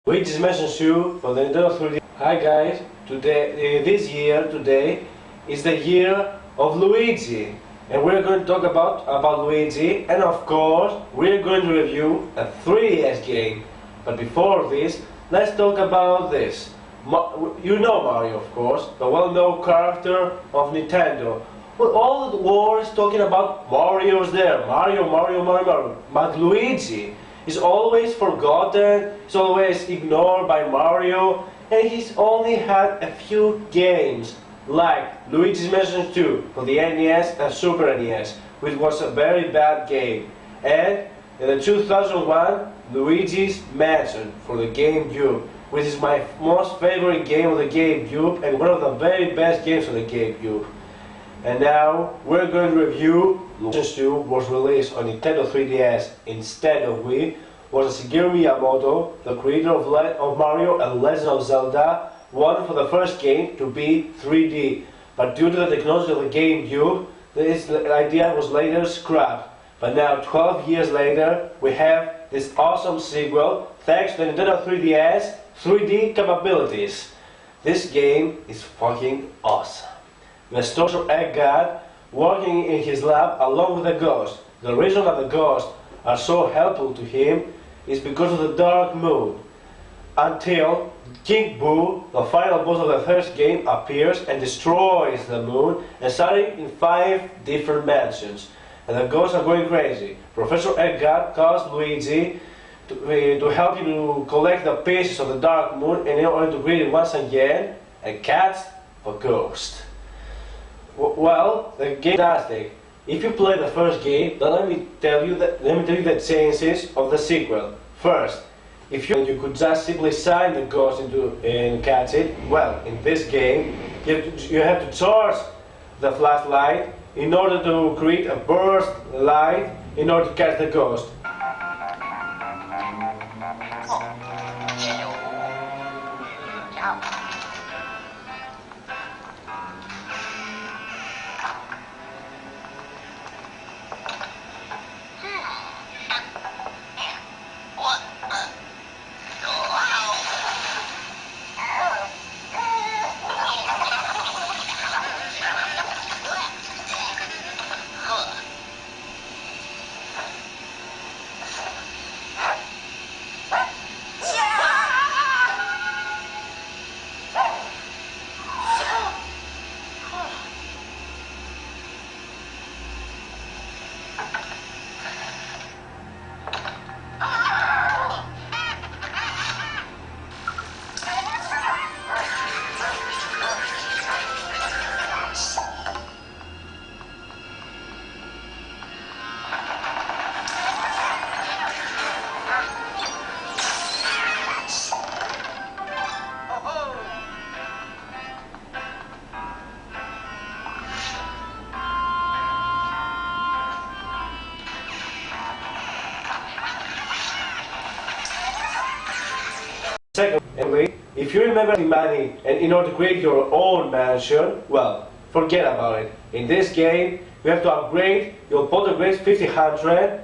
Luigi's Mansion 2 for the Nintendo 3D. Hi guys, today is the year of Luigi, and we're going to talk about Luigi, and of course we're going to review a 3DS game. But before this, let's talk about this. You know Mario, of course, the well-known character of Nintendo. Well, all the world is talking about Mario's there, Mario. But Luigi is always forgotten, he's always ignored by Mario, and he's only had a few games, like Luigi's Mansion 2 for the NES and Super NES, which was a very bad game, and in the 2001 Luigi's Mansion for the GameCube, which is my most favorite game of the GameCube and one of the very best games of the GameCube. And now we're going to review Luigi's 2 was released on Nintendo 3DS instead of Wii. Was Shigeru Miyamoto, the creator of Mario and Legend of Zelda, wanted for the first game to be 3D, but due to the technology of the GameCube, this idea was later scrapped. But now, 12 years later, we have this awesome sequel thanks to the Nintendo 3DS 3D capabilities. This game is fucking awesome. The story of Egg God working in his lab along with a ghost. The reason that the ghosts are so helpful to him is because of the dark moon. Until King Boo, the final boss of the first game, appears and destroys the moon, and starting in 5 different mansions. And the ghosts are going crazy. Professor Egg God calls Luigi to help him to collect the pieces of the dark moon and in order to create it once again and catch the ghost. Well, the game is fantastic. If you play the first game, then let me tell you the chances of the sequel. First, if you could just simply sign the ghost and catch it, well, in this game, you have to charge the flashlight in order to create a burst light in order to catch the ghost. Secondly, if you remember the money and in order to create your own mansion, well, forget about it. In this game, you have to upgrade your Poltergeist 5000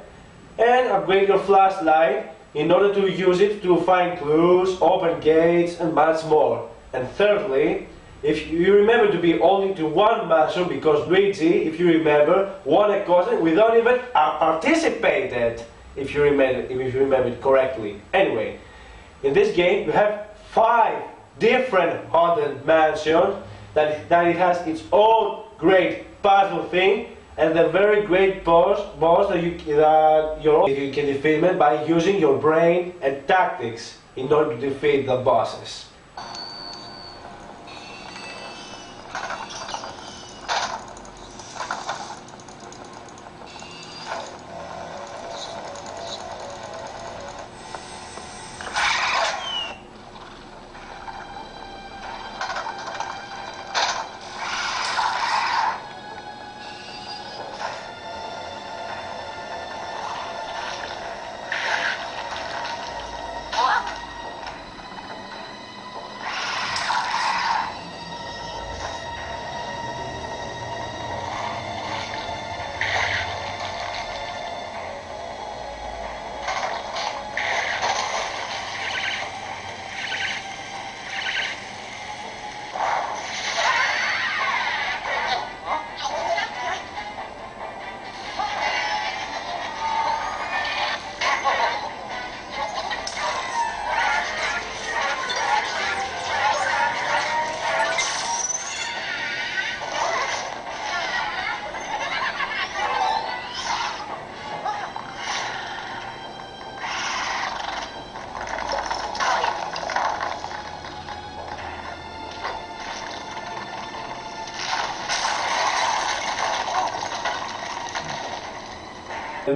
and upgrade your flashlight in order to use it to find clues, open gates, and much more. And thirdly, if you remember to be only to one mansion because Luigi, if you remember, won a contest without even participated, if you remember it correctly. Anyway, in this game, you have 5 different haunted mansions that it has its own great puzzle thing and the very great boss that you can defeat them by using your brain and tactics in order to defeat the bosses.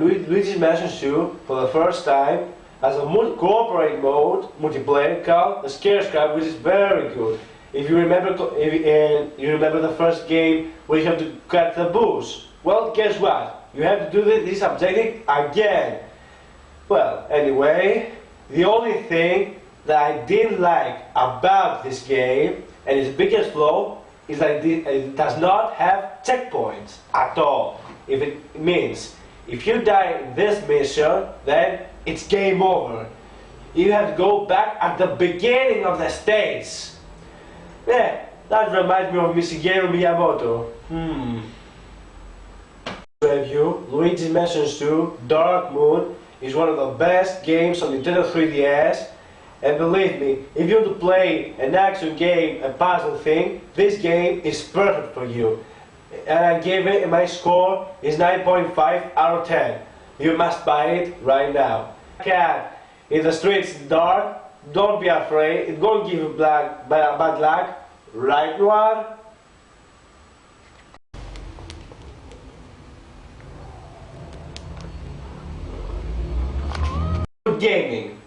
Luigi mentions you for the first time as a cooperate mode multiplayer called the Scare Scrap, which is very good. If you remember, you remember the first game where you have to cut the bush. Well, guess what? You have to do this objective again. Well, anyway, the only thing that I didn't like about this game, and its biggest flaw, is that it does not have checkpoints at all. If it means if you die in this mission, then it's game over. You have to go back at the beginning of the stage. Yeah, that reminds me of Shigeru Miyamoto. Review, Luigi Mansion 2 Dark Moon is one of the best games on Nintendo 3DS. And believe me, if you want to play an action game, a puzzle thing, this game is perfect for you. And I gave it, and my score is 9.5 out of 10. You must buy it right now. Cat, in the streets dark, don't be afraid, it won't give you bad luck. Right, Noir? Good gaming.